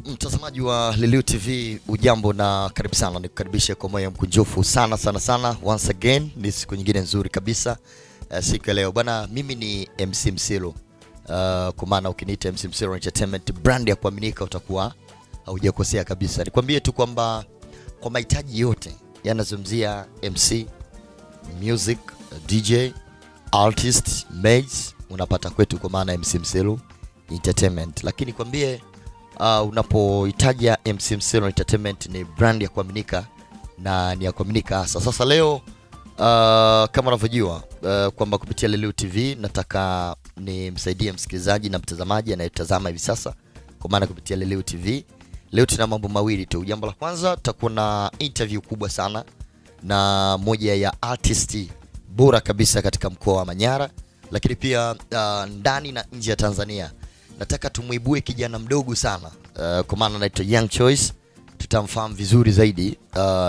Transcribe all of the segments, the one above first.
Mtazamaji wa Liliu TV, ujambo na karibu sana. Nikukaribishe kwa moyo mkunjufu sana. Once again, ni siku nyingine nzuri kabisa. Siku ya leo bwana, mimi ni MC Msilu. Kwa maana ukiniita MC Msilu Entertainment, brand ya kuaminika, utakuwa haujakosea kabisa. Nikwambie tu kwamba kwa mahitaji yote yanazungumzia MC, music, DJ, artist, mates, unapata kwetu kwa maana MC Msilu Entertainment. Lakini kwambie unapohitaji MC Msilu Entertainment ni brand ya kuaminika na ni ya kuaminika hasa. Sasa leo kama unavyojua kwamba kupitia Liliu TV nataka nimsaidie msikilizaji na mtazamaji anayetazama hivi sasa, kwa maana kupitia Liliu TV leo tuna mambo mawili tu. Jambo la kwanza, tutakuwa na interview kubwa sana na moja ya artist bora kabisa katika mkoa wa Manyara, lakini pia ndani na nje ya Tanzania. Nataka tumuibue kijana mdogo sana, kwa maana anaitwa Young Choice. Tutamfahamu vizuri zaidi.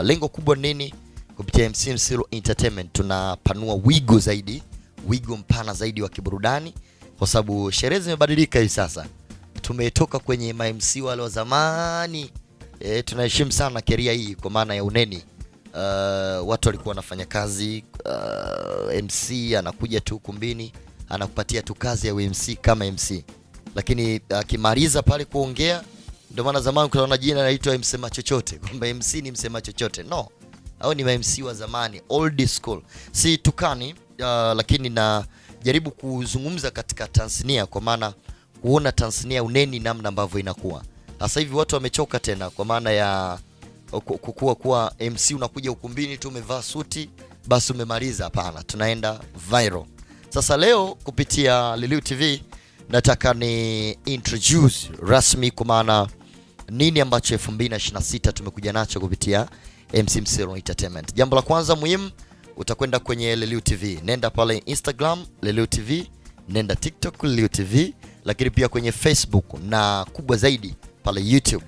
Lengo kubwa nini? Kupitia MC Msilu Entertainment tunapanua wigo zaidi, wigo mpana zaidi wa kiburudani, kwa sababu sherehe zimebadilika hivi sasa. Tumetoka kwenye MC wale wa zamani. Tunaheshimu sana keria hii kwa maana ya uneni. Watu walikuwa wanafanya kazi, MC anakuja tu kumbini, anakupatia tu kazi ya MC kama MC. Lakini akimaliza pale kuongea, ndio maana zamani kuna jina linaitwa msema chochote, kwamba MC ni msema chochote. No, hao ni MC wa zamani, old school. Si tukani, lakini na jaribu kuzungumza katika Tanzania, kwa maana kuona Tanzania uneni namna ambavyo inakuwa. Sasa hivi watu wamechoka tena, kwa maana ya kuwa MC unakuja ukumbini tu umevaa suti basi umemaliza. Hapana, tunaenda viral. Sasa leo kupitia Liliu TV nataka ni introduce rasmi kwa maana nini ambacho 2026 tumekuja nacho kupitia MC Msilu Entertainment. Jambo la kwanza muhimu, utakwenda kwenye Liliu TV. Nenda pale Instagram Liliu TV, nenda TikTok Liliu TV, lakini pia kwenye Facebook na kubwa zaidi pale YouTube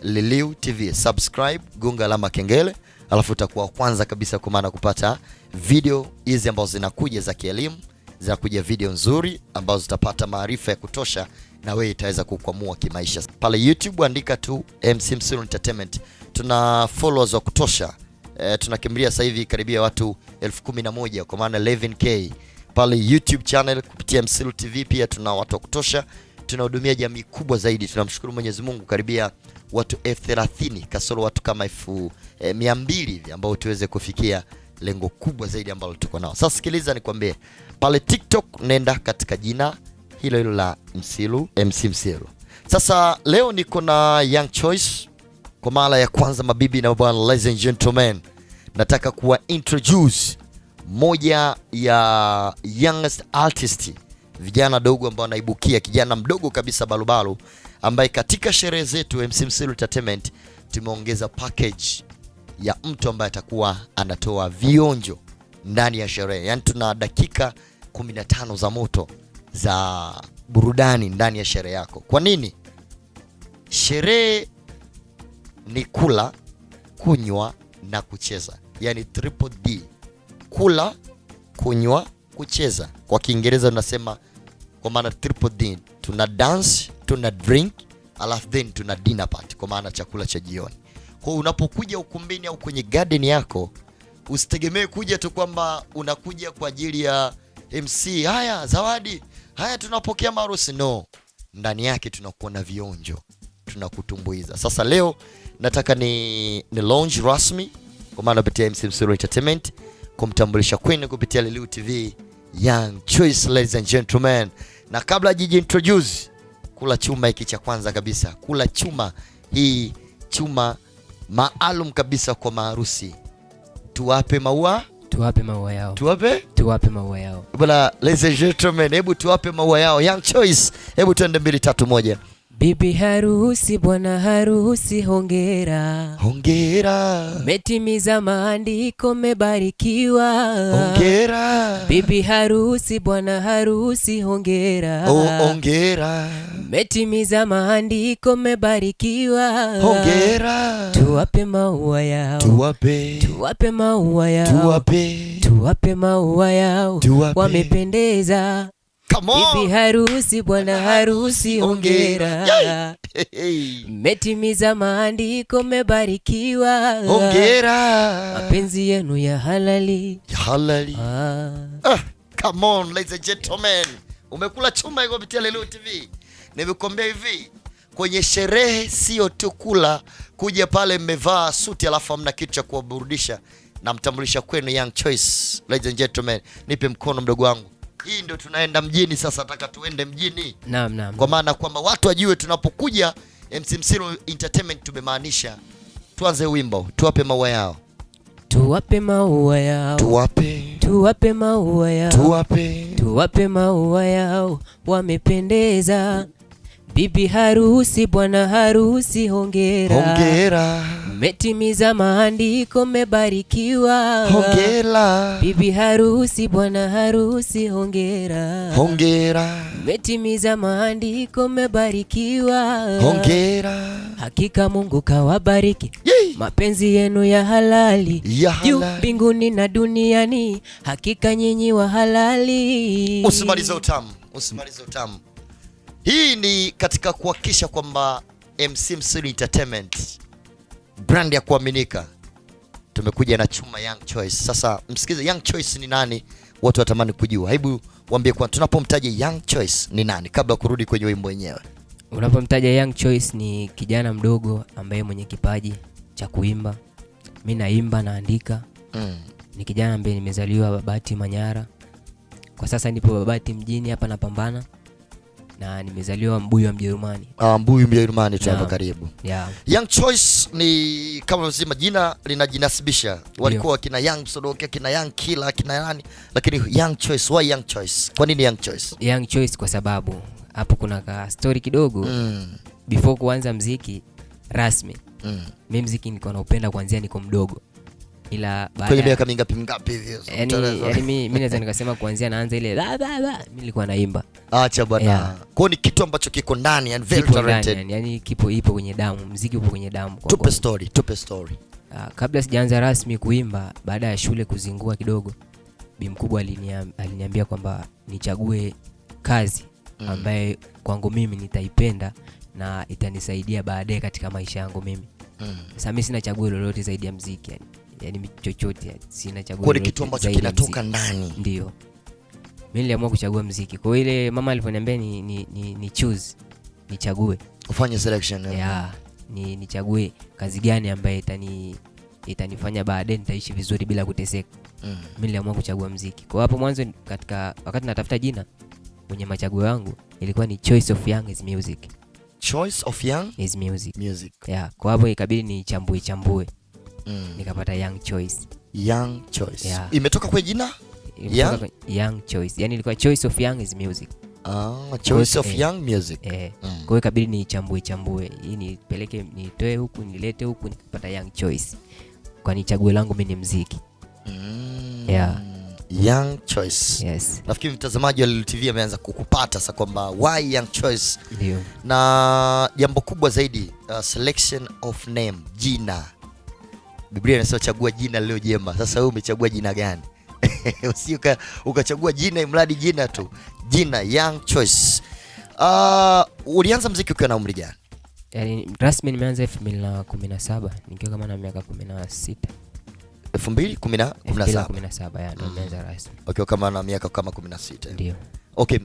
Liliu TV. Subscribe, gonga alama kengele, alafu utakuwa kwanza kabisa kwa maana kupata video hizi ambazo zinakuja za kielimu, zinakuja video nzuri ambazo zitapata maarifa ya kutosha na wewe itaweza kukwamua kimaisha. Pale YouTube andika tu MC Msilu Entertainment. Tuna followers wa kutosha. Tunakimbilia sasa hivi karibia watu 11,000 kwa maana 11k. Pale YouTube channel kupitia Msilu TV pia tuna watu wa kutosha. Tunahudumia jamii kubwa zaidi. Tunamshukuru Mwenyezi Mungu, karibia watu 30,000 kasoro watu kama 200 hivi ambao tuweze kufikia lengo kubwa zaidi ambalo tuko nao. Sasa sikiliza nikwambie, pale TikTok nenda katika jina hilo hilo la Msilu, MC Msilu. Sasa leo niko na Young Choice kwa mara ya kwanza, mabibi na mabwana, ladies and gentlemen. Nataka kuwa introduce moja ya youngest artist, vijana dogo ambao wanaibukia, kijana mdogo kabisa balubalu, ambaye katika sherehe zetu MC Msilu Entertainment tumeongeza package ya mtu ambaye atakuwa anatoa vionjo ndani ya sherehe. Yaani tuna dakika 15 za moto za burudani ndani ya sherehe yako. Kwa nini? Sherehe ni kula, kunywa na kucheza. Yaani triple D. Kula, kunywa, kucheza. Kwa Kiingereza tunasema kwa maana triple D. Tuna dance, tuna drink, alafu then tuna dinner party kwa maana chakula cha jioni. Kwa unapokuja ukumbini au kwenye garden yako, usitegemee kuja tu kwamba unakuja kwa ajili ya MC, haya zawadi, haya tunapokea marusi. No, ndani yake tunakuwa na vionjo, tunakutumbuiza. Sasa leo nataka ni launch rasmi kwa maana kupitia MC Msilu Entertainment kumtambulisha kwenu kupitia Liliu TV Young Choice, ladies and gentlemen. Na kabla jiji introduce, kula chuma hiki cha kwanza kabisa, kula chuma hii, chuma maalum kabisa kwa maharusi. Tuwape maua, tuwape maua yao. Tuwape maua yao. Bwana, ladies and gentlemen, hebu tuwape maua yao. Young Choice, hebu tuende 2 3 1. Bibi harusi, bwana harusi, hongera. Hongera. Metimiza maandiko, mebarikiwa. Hongera. Bibi harusi, bwana harusi, hongera. Hongera. Metimiza maandiko, mebarikiwa. Hongera. Tuwape maua yao. Tuwape maua yao. Tuwape maua yao. Wamependeza. Come on. Bibi harusi, bwana harusi, hongera. Yeah. Mmetimiza maandiko, mmebarikiwa. Hongera. Mapenzi yenu ya halali. Ya halali. Come on ladies and gentlemen. Umekula chumba iko kupitia Lulu TV. Nimekuambia hivi, kwenye sherehe sio tu kula, kuja pale mmevaa suti alafu hamna kitu cha kuwaburudisha. Namtambulisha kwenu Young Choice. Ladies and gentlemen, nipe mkono mdogo wangu. Hii ndio tunaenda mjini sasa, nataka tuende mjini. Naam. Kwa maana kwamba watu wajue tunapokuja MC Msilu Entertainment tumemaanisha. Tuanze wimbo, tuwape maua yao. Tuwape maua yao. Tuwape maua yao. Tuwape maua yao. Wamependeza. Bibi harusi, bwana harusi, hongera. Hongera. Mmetimiza maandiko, mmebarikiwa. Hongera. Bibi harusi, bwana harusi, hongera. Hongera. Mmetimiza maandiko, mmebarikiwa. Hongera. Hakika Mungu kawabariki. Yee. Mapenzi yenu ya halali. Juu mbinguni na duniani, hakika nyinyi wa halali. Usimalize utamu. Hii ni katika kuhakikisha kwamba MC Msilu Entertainment brand ya kuaminika. Tumekuja na chuma Young Choice. Sasa msikize Young Choice ni nani? Watu watamani kujua. Hebu waambie kwa tunapomtaja Young Choice ni nani kabla kurudi kwenye wimbo wenyewe. Unapomtaja Young Choice ni kijana mdogo ambaye mwenye kipaji cha kuimba. Mimi naimba, naandika. Ni kijana ambaye nimezaliwa Babati, Manyara. Kwa sasa nipo Babati mjini hapa napambana. Na nimezaliwa Mbuyu wa Mjerumani. Mbuyu Mjerumani tu hapa karibu. Yeah. Young Choice ni kama unasema jina linajinasibisha. Walikuwa kina Young Sodoke, kina Young Killer, kina nani? Lakini Young Choice, why Young Choice? Kwa nini Young Choice? Young Choice kwa sababu hapo kuna ka story kidogo. Before kuanza muziki rasmi. Mimi muziki nilikuwa naupenda kuanzia niko mdogo. Ila baada kwenye miaka mingapi hivi? Yaani mimi naweza nikasema kuanzia naanza ile mimi nilikuwa naimba. Acha bwana. Yeah. Kwa ni kitu ambacho kiko ndani and very talented. Yaani ipo kwenye damu, muziki upo kwenye damu kwa. Tupe story. Kabla sijaanza rasmi kuimba, baada ya shule kuzingua kidogo, bi mkubwa aliniambia kwamba nichague kazi ambaye kwangu mimi nitaipenda na itanisaidia baadaye katika maisha yangu mimi. Sasa mimi sina chaguo lolote zaidi ya muziki yani chochote sina chaguo lolote. Kwa kitu ambacho kinatoka ndani. Ndio. Mimi niliamua kuchagua muziki. Kwa ile mama aliponiambia ni choose, nichague. Ufanye selection. Yeah. Nichague kazi gani ambaye itanifanya baadaye nitaishi vizuri bila kuteseka. Mimi niliamua kuchagua muziki. Kwa hapo mwanzo wakati natafuta jina kwenye machaguo yangu ilikuwa ni Choice of Young is Music. Choice of Young is Music. Yeah. Kwa hapo ikabidi nichambue. Nikapata Young Choice. Young Choice. Yeah. Imetoka kwa jina? Young Choice. Yaani ilikuwa Choice of Young is Music. Choice of Young Music. Kwa hiyo ikabidi nichambue. Hii nipeleke, nitoe huku, nilete huku, nikapata Young Choice. Kwa ni chaguo langu mimi ni muziki. Yeah. Young Choice. Yes. Nafikiri mtazamaji wa Lulu TV ameanza kukupata sasa kwamba why Young Choice. Ndio. Na jambo kubwa zaidi, selection of name, jina. Biblia inasema chagua jina leo jema. Sasa wewe umechagua jina gani? Usika ukachagua jina imradi jina tu. Jina Young Choice. Ulianza muziki ukiwa na umri gani? Yaani rasmi nimeanza 2017 nikiwa kama na miaka 16. 2017 ya ndio nimeanza rasmi. Okay, kama na miaka kama 16. Ndio. Okay,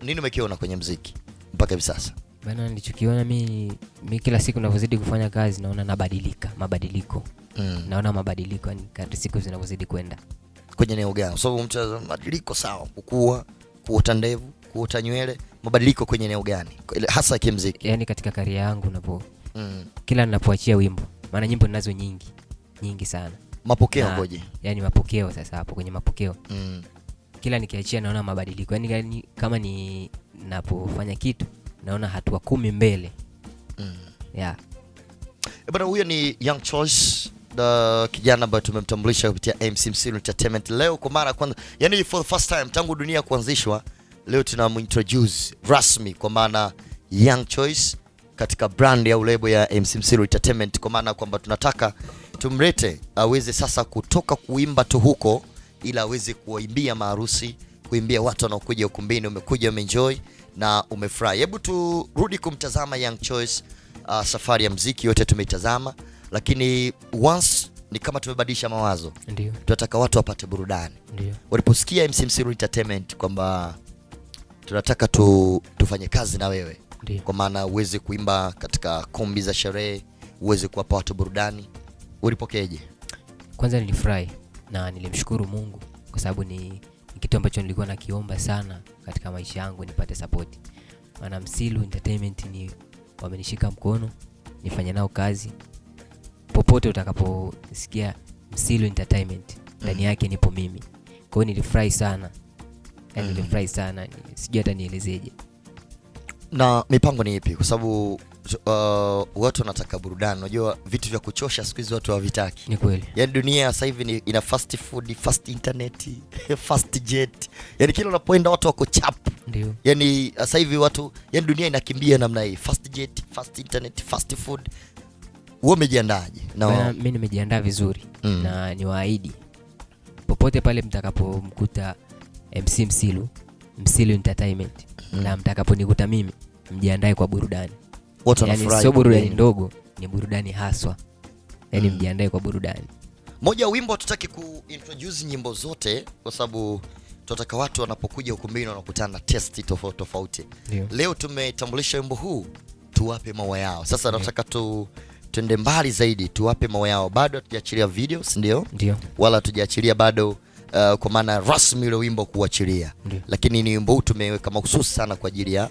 nini umekiona kwenye muziki mpaka hivi sasa? Bana nilichokiona mimi kila siku ninavyozidi kufanya kazi naona mabadiliko. Naona mabadiliko ni kadri siku zinavyozidi kwenda. Kwenye eneo gani? So mtu mabadiliko sawa, kukua, kuota ndevu, kuota nywele, mabadiliko kwenye eneo gani? Hasa kimuziki. Yaani katika career yangu napo. Kila ninapoachia wimbo, maana nyimbo ninazo nyingi sana. Mapokeo ngoje? Yaani mapokeo sasa hapo kwenye mapokeo. Kila nikiachia naona mabadiliko. Yaani kama ninapofanya kitu naona hatua 10 mbele. Yeah. Bwana huyo ni Young Choice, the kijana ambaye tumemtambulisha kupitia MC Msilu Entertainment leo kwa mara kwanza. Yaani for the first time tangu dunia kuanzishwa, leo tunamintroduce rasmi kwa maana Young Choice katika brand ya label ya MC Msilu Entertainment, kwa maana kwamba tunataka tumlete aweze sasa kutoka kuimba tu huko ila aweze kuwaimbia maharusi, kuimbia watu wanaokuja ukumbini, umekuja umeenjoy na umefurahi. Hebu turudi kumtazama Young Choice. Safari ya muziki yote tumeitazama, lakini once ni kama tumebadilisha mawazo. Ndio. Tunataka watu wapate burudani. Ndio. Waliposikia MC Msilu Entertainment kwamba tunataka tufanye kazi na wewe. Ndio. Kwa maana uweze kuimba katika kumbi za sherehe, uweze kuwapa watu burudani, ulipokeje? Kwanza nilifurahi na nilimshukuru Mungu kwa sababu ni kitu ambacho nilikuwa nakiomba sana katika maisha yangu, nipate support. Maana Msilu Entertainment ni wamenishika mkono nifanye nao kazi. Popote utakaposikia Msilu Entertainment ndani yake nipo mimi. Kwa hiyo nilifurahi sana. Yaani nilifurahi sana, sijui hata nielezeje. Na mipango ni ipi? Kwa sababu watu wanataka burudani. Unajua vitu vya kuchosha siku hizi watu hawavitaki. Ni kweli. Yaani dunia sasa hivi ina fast food, fast internet, fast jet. Yaani kila unapoenda watu wako chap. Ndio. Yaani sasa hivi watu, yaani dunia inakimbia namna hii. Fast jet, fast internet, fast food. Wewe umejiandaje? Na mimi nimejiandaa vizuri na niwaahidi popote pale mtakapomkuta MC Msilu Entertainment na mtakaponikuta mimi, mjiandae kwa burudani. Watu wanafurahi. Yaani sio burudani ndogo, ni burudani haswa. Yaani mjiandae kwa burudani. Moja wimbo tutaki kuintroduce nyimbo zote kwa sababu tunataka watu wanapokuja ukumbini wanakutana na testi tofauti tofauti. Leo tumetambulisha wimbo huu tuwape maua yao. Sasa nataka tuende mbali zaidi, tuwape maua yao. Bado hatujaachilia videos, ndio? Ndio. Wala hatujaachilia bado kwa maana rasmi ile wimbo kuachilia. Lakini ni wimbo huu tumeweka mahususi sana kwa ajili ya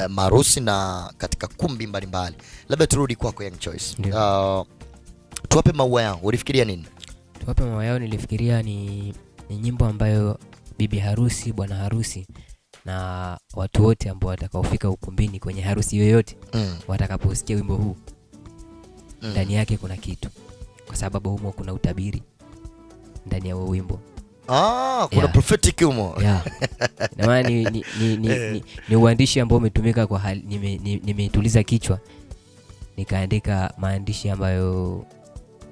maharusi na katika kumbi mbalimbali. Labda turudi kwako Young Choice. Tuwape maua yao. Ulifikiria nini? Tuwape maua yao nilifikiria ni nyimbo ambayo bibi harusi, bwana harusi na watu wote ambao watakaofika ukumbini kwenye harusi yoyote watakaposikia wimbo huu ndani yake kuna kitu, kwa sababu humo kuna utabiri ndani ya wimbo. Kuna prophetic humo. Na maana ni uandishi ambao umetumika kwa hali, nimeituliza kichwa nikaandika maandishi ambayo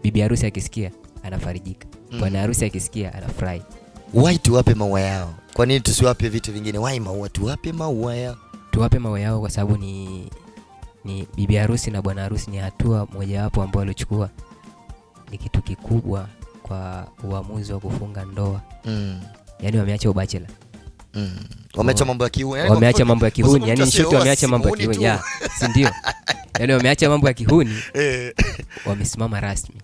bibi harusi akisikia anafarijika, bwana harusi akisikia anafurahi. Why tuwape maua yao? Kwa nini tusiwape vitu vingine? Why maua? Tuwape maua yao. Tuwape maua yao kwa sababu ni bibi harusi na bwana harusi ni hatua mojawapo ambao walichukua, ni kitu kikubwa kwa uamuzi wa kufunga ndoa. Yaani wameacha ubachela. Wameacha mambo ya kihuni. Wameacha mambo ya kihuni. Yaani shoto wameacha mambo ya kihuni. Si ndio? Yaani wameacha mambo ya kihuni. Wamesimama rasmi.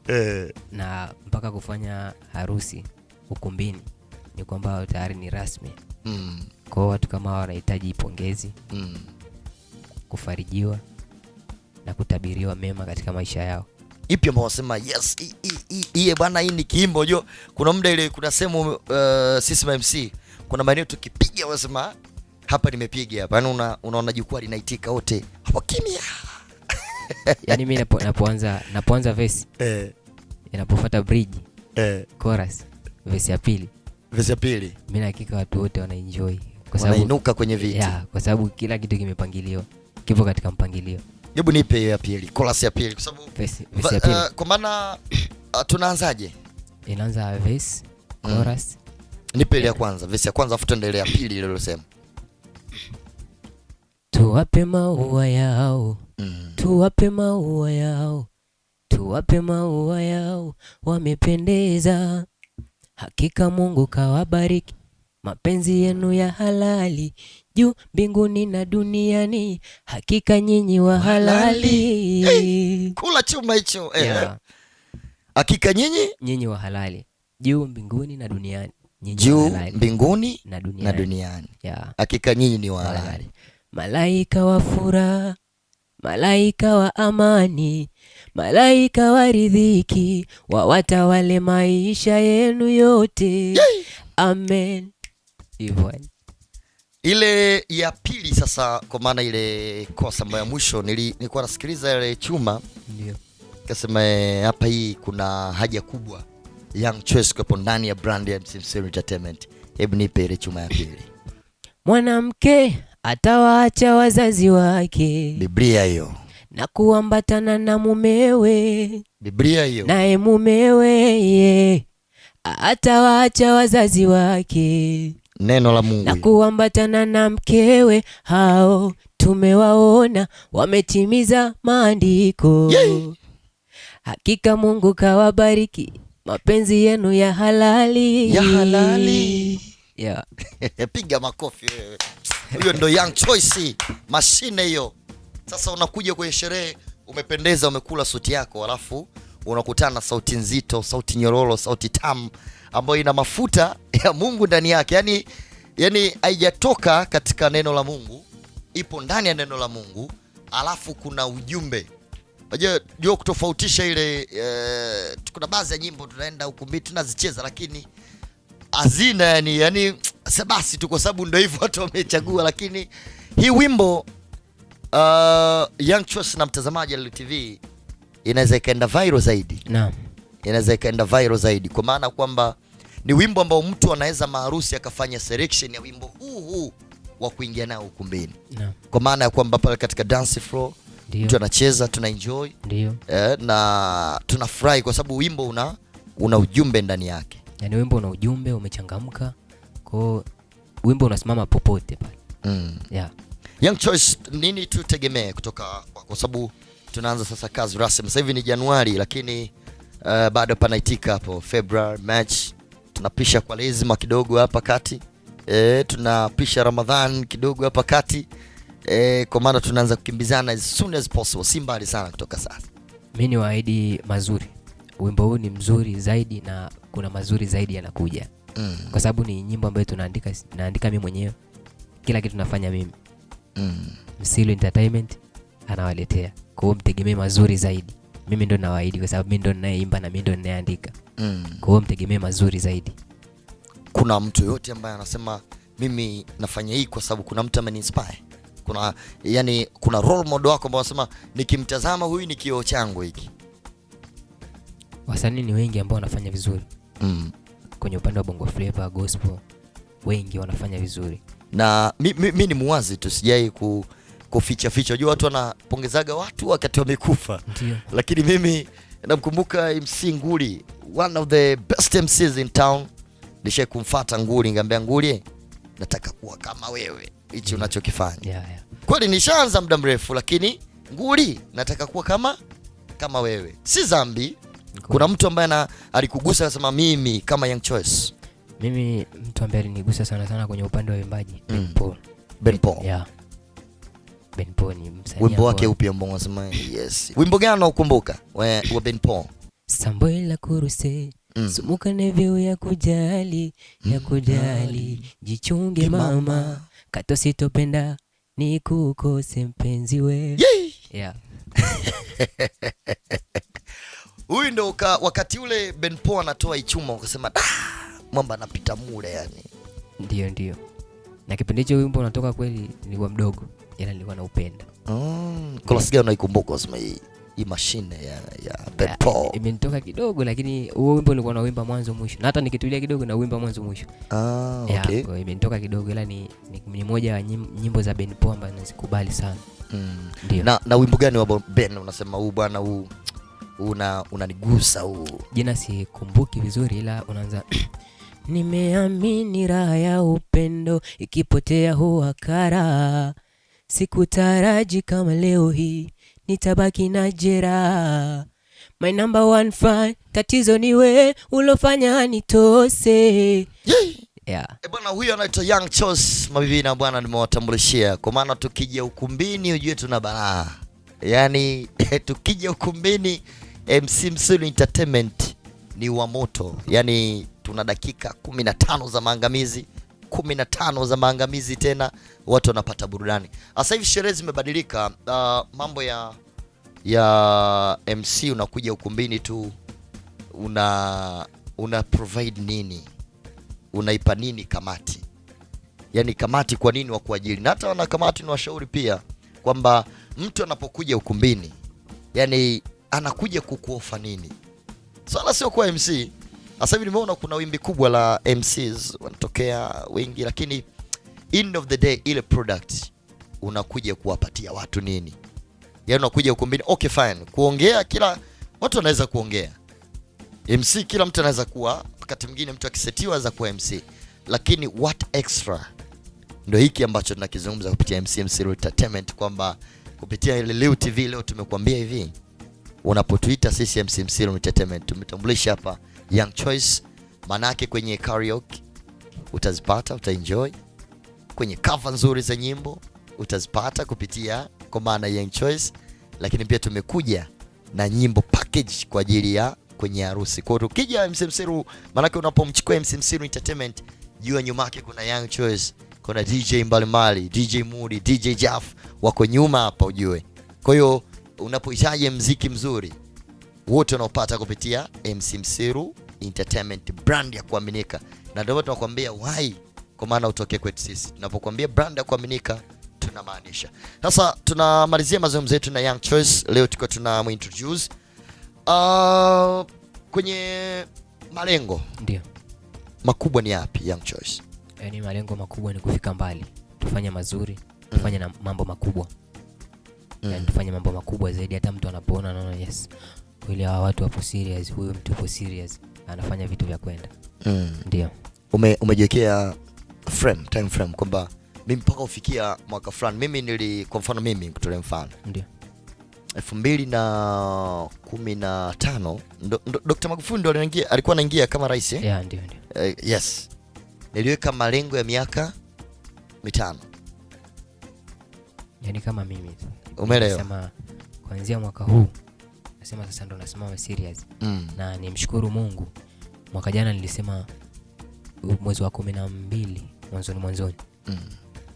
Na mpaka kufanya harusi ukumbini ni kwamba tayari ni rasmi. Kwa watu kama hao wanahitaji pongezi, kufarijiwa na kutabiriwa mema katika maisha yao. Ipi ambao wasema yes, hii bwana, hii ni kiimbo jo. Kuna muda ile kuna sehemu sisi MC kuna maeneo tukipiga wasema hapa nimepiga hapa. Yaani unaona jukwaa linaitika wote. Hapo kimya. Yaani mimi napoanza verse inapofuata bridge chorus verse ya pili. Mimi hakika watu wote wanaenjoy kwa sababu wanainuka kwenye viti. Kwa sababu kila kitu kimepangiliwa. Kipo katika mpangilio. Hebu nipe ya pili, chorus ya pili kwa sababu verse ya pili. Kwa maana tunaanzaje? Inaanza verse, chorus. Nipe ile ya kwanza, verse ya kwanza afu tuendelee ya pili ile uliyosema. Tuwape maua yao. Tuwape maua yao. Tuwape maua yao, wamependeza. Hakika Mungu kawabariki. Mapenzi yenu ya halali juu mbinguni na duniani, hakika nyinyi wa halali. Kula chuma hicho. Hakika nyinyi wa halali juu mbinguni na duniani. Juu mbinguni na duniani. Hakika nyinyi ni wa halali. Malaika wa furaha, malaika wa amani, malaika wa riziki, wawatawale maisha yenu yote. Amen. Ile ya pili sasa, kwa maana ile kosa ambayo ya mwisho nilikuwa nasikiliza ile chuma. Ndio. Kasema hapa hii kuna haja kubwa Young Choice kwa ndani ya brand ya MC Msilu Entertainment. Hebu nipe ile chuma ya pili. Mwanamke atawaacha wazazi wake. Biblia hiyo. Na kuambatana na mumewe. Biblia hiyo. Naye mumewe atawaacha wazazi wake. Neno la Mungu na kuambatana na mkewe, hao tumewaona wametimiza maandiko. Hakika Mungu kawabariki, mapenzi yenu ya halali. Ya halali. Yeah. Piga makofi wewe. Huyo ndo Young Choice, mashine hiyo. Sasa unakuja kwenye sherehe, umependeza, umekula suti yako, alafu unakutana na sauti nzito, sauti nyororo, sauti tamu ambayo ina mafuta ya Mungu ndani yake. Yani haijatoka katika neno la Mungu, ipo ndani ya neno la Mungu, alafu kuna ujumbe. Unajua kutofautisha ile kuna baadhi ya nyimbo tunaenda ukumbini tunazicheza, lakini hazina yani basi tu kwa sababu ndio hivyo watu wamechagua, lakini hii wimbo Young Choice na mtazamaji wa LTV inaweza ikaenda viral zaidi. Naam. Inaweza ikaenda viral zaidi kwa maana kwamba ni wimbo ambao mtu anaweza maharusi akafanya selection ya wimbo huu wa kuingia nao ukumbini. Naam. Kwa maana ya kwamba pale katika dance floor mtu anacheza, tuna enjoy. Ndio. Na tunafurahi kwa sababu wimbo una ujumbe ndani yake. Yaani wimbo una ujumbe, umechangamka. Kwa wimbo unasimama popote pale. Yeah. Young Choice, nini tutegemee kutoka kwa sababu tunaanza sasa kazi rasmi. Sasa hivi ni Januari, lakini bado panaitika hapo February, March. Tunapisha kwa lazima kidogo hapa kati. Tunapisha Ramadhan kidogo hapa kati. Kwa maana tunaanza kukimbizana as soon as possible. Si mbali sana kutoka sasa. Mimi ni waahidi mazuri. Wimbo huu ni mzuri zaidi na kuna mazuri zaidi yanakuja. Kwa sababu ni nyimbo ambayo naandika mimi mwenyewe. Kila kitu nafanya mimi. Msilo Entertainment anawaletea. Kwa hiyo mtegemee mazuri zaidi. Mimi ndo nawaahidi kwa sababu mimi ndo ninayeimba na mimi ndo ninayeandika. Kwa hiyo mtegemee mazuri zaidi. Kuna mtu yote ambaye anasema mimi nafanya hii kwa sababu kuna mtu ameniinspire? Kuna role model wako ambao wanasema nikimtazama huyu ni kioo changu hiki? Wasanii ni wengi ambao wanafanya vizuri. Kwenye upande wa Bongo Flava, gospel, wengi wanafanya vizuri. Na mimi ni muwazi tu, sijai kuficha. Unajua watu wanapongezaga watu wakati wamekufa. Lakini mimi namkumbuka MC Nguli, one of the best MCs in town. Nisha kumfuata Nguli, ngambia Nguli, nataka kuwa kama wewe hichi unachokifanya. Kweli nishaanza muda mrefu, lakini Nguli, nataka kuwa kama wewe. Si dhambi. Kuna mtu ambaye alikugusa akasema mimi kama Young Choice? Mimi mtu ambaye alinigusa sana kwenye upande wa uimbaji, Ben Paul. Yeah. Ben Paul ni msanii. Wimbo wake upi ambao unasema yes? Wimbo gani unakumbuka wa Ben Paul? Samboila kuruse, sumuka nevyo ya kujali, jichunge mama, kato sitopenda ni kukose mpenzi we. Yeah. Huyu ndo wakati ule Ben Paul anatoa Ichuma ukasema mwamba anapita mule yani. Ndio. Na kipindi hicho wimbo unatoka kweli nilikuwa mdogo, ila nilikuwa naupenda. Kolasi gani unaikumbuka unasema hii mashine ya Ben Paul? Imenitoka kidogo lakini huo wimbo nilikuwa nauimba mwanzo mwisho. Na hata nikitulia kidogo na uimba mwanzo mwisho. Okay. Kwa imenitoka kidogo ila ni moja ya nyimbo za Ben Paul ambazo nazikubali sana. Ndio. Na wimbo gani wa Ben unasema huu bwana huu unanigusa huu? Jina sikumbuki vizuri ila unaanza nimeamini raha ya upendo ikipotea huwa kara, sikutaraji kama leo hii nitabaki na jeraha, my number one fan, tatizo ni we ulofanya nitose. Yeah. Bwana huyu anaitwa Young Choice, mabibi na bwana, nimewatambulishia kwa maana tukija ukumbini ujue tuna balaa. Yani tukija ukumbini MC Msilo Entertainment ni wa moto. Yani tuna dakika 15 za maangamizi, 15 za maangamizi tena watu wanapata burudani. Sasa hivi sherehe zimebadilika, mambo ya MC unakuja ukumbini tu una provide nini? Unaipa nini kamati? Yani kamati kwa nini wa kuajiri? Na hata wana kamati ni washauri pia kwamba mtu anapokuja ukumbini yani anakuja kukuofa nini? Swala sio kwa MC. Sasa hivi nimeona kuna wimbi kubwa la MCs wanatokea wengi, lakini end of the day ile product unakuja kuwapatia watu nini? Yani unakuja ukumbini, okay fine, kuongea kila watu wanaweza kuongea. MC kila mtu anaweza kuwa, wakati mwingine mtu akisetiwa anaweza kuwa MC. lakini what extra ndio hiki ambacho tunakizungumza kupitia MC Entertainment, kwamba kupitia ile Leo TV leo tumekuambia hivi, unapotuita sisi MC Entertainment tumetambulisha hapa Young Choice, manake kwenye karaoke utazipata, utaenjoy kwenye cover nzuri za nyimbo utazipata kupitia kwa maana Young Choice, lakini pia tumekuja na nyimbo package kwa ajili ya kwenye harusi. Kwa hiyo ukija MC, manake unapomchukua MC Entertainment, jua nyuma yake kuna Young Choice, kuna DJ mbalimbali, DJ Moody, DJ Jaff wako nyuma hapa ujue. Kwa hiyo unapohitaji muziki mzuri wote unaopata kupitia MC Entertainment, brand ya kuaminika. Na ndio tunakwambia why, kwa maana utoke kwetu sisi. Tunapokuambia brand ya kuaminika tunamaanisha. Sasa tunamalizia mazungumzo yetu na Young Choice. Leo tuko tunamintroduce kwenye malengo. Ndio. Makubwa ni yapi Young Choice? Yaani malengo makubwa ni kufika mbali. Tufanye mazuri, tufanye na mambo makubwa. Yaani tufanye mambo makubwa zaidi, hata mtu anapoona anaona yes, wale watu wapo serious, huyo mtu yupo serious, anafanya vitu vya kwenda. Ndio. Umejiwekea time frame kwamba mimi mpaka ufikia mwaka fulani. Mimi kwa mfano mimi kutolea mfano. Ndio. 2015 Dr. Magufuli ndo alikuwa anaingia kama rais eh? Yeah, ndio. Yes. Niliweka malengo ya miaka 5. Yaani kama mimi. Umeelewa? Nasema kuanzia mwaka huu nasema sasa ndo nasimama serious. Na nimshukuru Mungu. Mwaka jana nilisema mwezi wa 12 mwanzoni.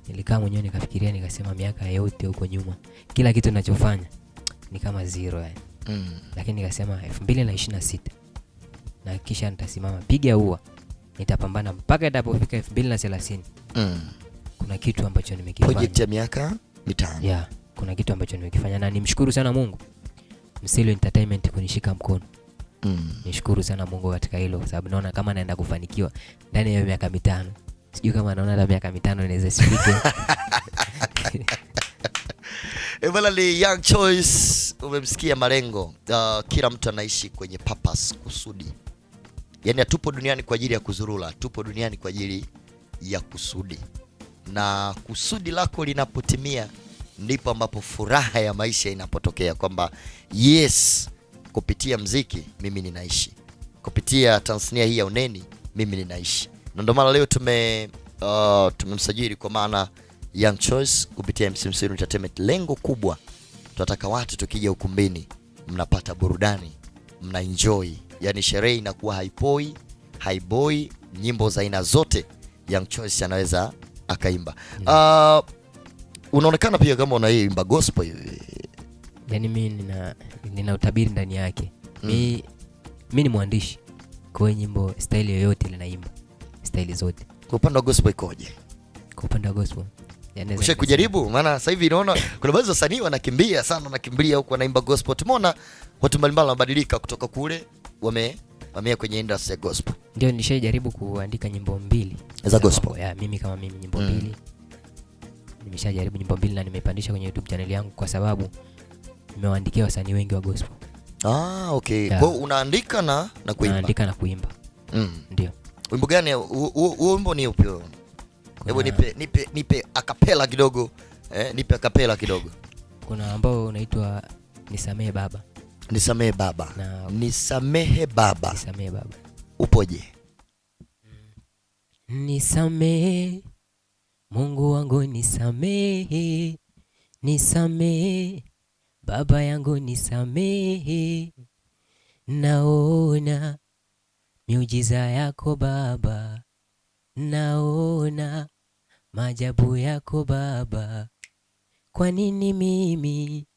Nilikaa mwenyewe nikafikiria nikasema miaka yote huko nyuma kila kitu ninachofanya ni kama zero yani. Lakini nikasema 2026 na kisha nitasimama piga ua, nitapambana mpaka itapofika 2030. Kuna kitu ambacho nimekifanya. Project ya miaka 5. Yeah, kuna kitu ambacho nimekifanya na nimshukuru sana Mungu. Msilo Entertainment kunishika mkono. Nishukuru sana Mungu katika hilo kwa sababu naona kama naenda kufanikiwa ndani ya miaka 5. Sijui kama naona la miaka 5 inaweza sifike. Bwana ni Young Choice, umemsikia malengo. Kila mtu anaishi kwenye purpose, kusudi. Yaani hatupo duniani kwa ajili ya kuzurula, tupo duniani kwa ajili ya kusudi. Na kusudi lako linapotimia ndipo ambapo furaha ya maisha inapotokea, kwamba yes, kupitia mziki mimi ninaishi. Kupitia Tanzania hii ya uneni mimi ninaishi. Na ndio maana leo tumemsajili kwa maana Young Choice kupitia MC Entertainment. Lengo kubwa, tunataka watu tukija ukumbini mnapata burudani, mna enjoy. Yaani sherehe inakuwa haiboi, nyimbo za aina zote Young Choice anaweza akaimba. Unaonekana pia kama unaimba gospel hivi. Yaani mimi nina utabiri ndani yake. Mimi ni mwandishi. Kwa nyimbo style yoyote ninaimba. Style zote. Kwa upande wa gospel ikoje? Kwa upande wa gospel, yaani ushawahi kujaribu? Maana sasa hivi naona kuna baadhi ya wasanii wanakimbilia huko wanaimba gospel. Tumeona watu mbalimbali wanabadilika kutoka kule wamea kwenye industry ya gospel. Ndio, nishajaribu kuandika nyimbo 2 za gospel. Ya mimi kama mimi nyimbo 2. Nimeshajaribu nyimbo 2 na nimepandisha kwenye YouTube channel yangu kwa sababu nimewaandikia wasanii wengi wa gospel. Okay. Kwa unaandika na kuimba. Naandika na kuimba. Ndio. Wimbo gani? Huo wimbo ni upi? Hebu nipe acapella kidogo. Nipe acapella kidogo. Kuna ambao unaitwa Nisamehe Baba. Nisamehe Baba. Nisamehe Baba. Upoje? Nisamehe Mungu wangu, nisamehe. Nisamehe Baba yangu, nisamehe. Naona miujiza yako Baba, naona maajabu yako Baba. Kwa nini mimi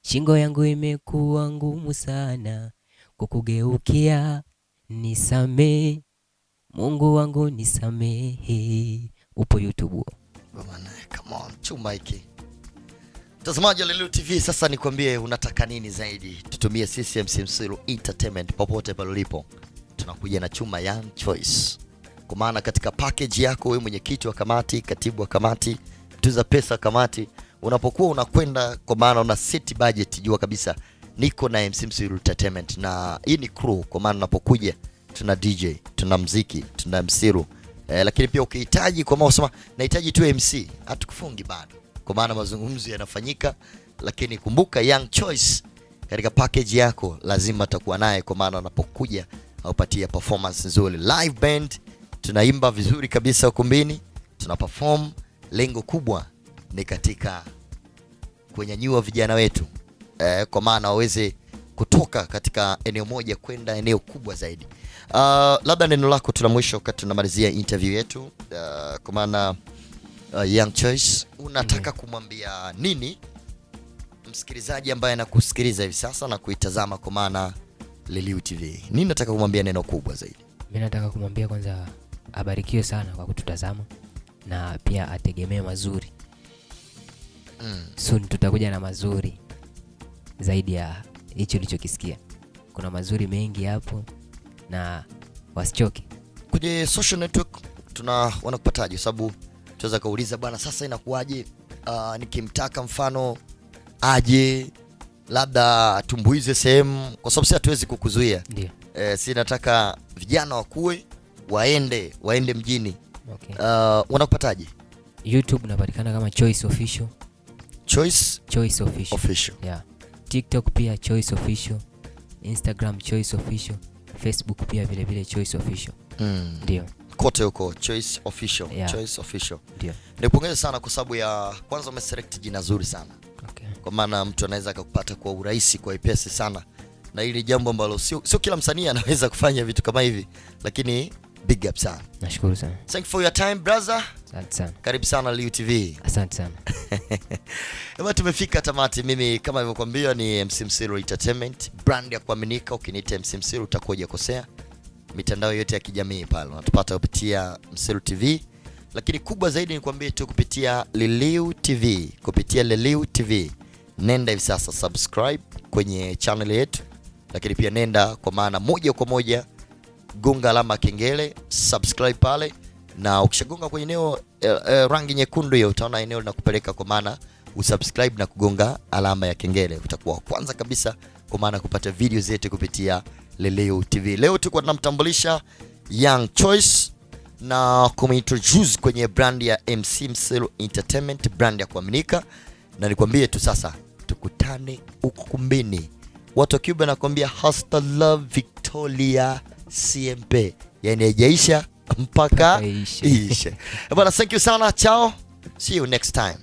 shingo yangu imekuwa ngumu sana kukugeukia? Nisamehe Mungu wangu, nisamehe. Upo YouTube. Bwana, come on, chuma hiki. Mtazamaji wa Lulu TV, sasa nikwambie unataka nini zaidi? Tutumie sisi MC Entertainment popote pale ulipo. Tunakuja na chuma Young Choice. Kwa maana katika package yako wewe, mwenyekiti wa kamati, katibu wa kamati, mtunza pesa kamati, unapokuwa unakwenda kwa maana una set budget, jua kabisa niko na MC Entertainment na hii ni crew. Kwa maana unapokuja tuna DJ, tuna mziki, tuna Msilu. Lakini pia ukihitaji kwa maana usema nahitaji tu MC, hatukufungi bado. Kwa maana mazungumzo yanafanyika, lakini kumbuka Young Choice katika package yako lazima atakuwa naye, kwa maana anapokuja aupatia performance nzuri. Live band, tunaimba vizuri kabisa ukumbini, tuna perform. Lengo kubwa ni katika kunyanyua vijana wetu, kwa maana waweze kutoka katika eneo moja kwenda eneo kubwa zaidi. Labda neno lako tuna mwisho wakati tunamalizia interview yetu, kwa maana Young Choice, unataka kumwambia nini msikilizaji ambaye anakusikiliza hivi sasa na kuitazama kwa maana Liliu TV? Nini nataka kumwambia neno kubwa zaidi? Mimi nataka kumwambia kwanza abarikiwe sana kwa kututazama na pia ategemee mazuri. Soon tutakuja na mazuri zaidi ya hicho ulichokisikia. Kuna mazuri mengi hapo na wasichoke. Kwenye social network wanakupataje? Sababu tunaweza kauliza bwana, sasa inakuaje nikimtaka mfano aje labda tumbuize sehemu, kwa sababu sisi hatuwezi kukuzuia. Ndio. Si nataka vijana wakue waende mjini. Okay. Wanakupataje? YouTube unapatikana kama Choice Official. Choice Official. Yeah. TikTok pia Choice Official. Instagram Choice Official. Facebook pia vile vile Choice Official. Ndio. Kote huko Choice Official. Yeah. Choice Official. Ndio. Nikupongeza sana kwa sababu ya kwanza umeselect jina zuri sana. Okay. Kwa maana mtu anaweza akakupata kwa urahisi, kwa epesi sana. Na hili jambo ambalo sio kila msanii anaweza kufanya vitu kama hivi, lakini big up sana. Nashukuru sana. Thank you for your time brother. Asante sana. Karibu sana Liliu TV. Asante sana. Eba, tumefika tamati. Mimi kama nilivyokuambia ni MC Msilu Entertainment, brand ya kuaminika. Ukiniita MC Msilu utakuja kosea. Mitandao yote ya kijamii pale unatupata kupitia Msilu TV, lakini kubwa zaidi ni kuambia tu kupitia Liliu TV, kupitia Liliu TV. Nenda hivi sasa subscribe kwenye channel yetu, lakini pia nenda kwa maana moja kwa moja gonga alama kengele, subscribe pale, na ukishagonga kwenye eneo rangi nyekundu hiyo utaona eneo linakupeleka kwa maana usubscribe na kugonga alama ya kengele. Utakuwa kwanza kabisa kwa maana kupata video zetu kupitia Liliu TV. Leo tuko tunamtambulisha Young Choice na kumintroduce kwenye brand ya MC Msilu Entertainment, brand ya kuaminika. Na nikwambie tu sasa tukutane ukumbini. Watu wa Cuba nakwambia hasta la Victoria siempre. Yani haijaisha mpaka ishe. Bwana, thank you sana. Ciao. See you next time.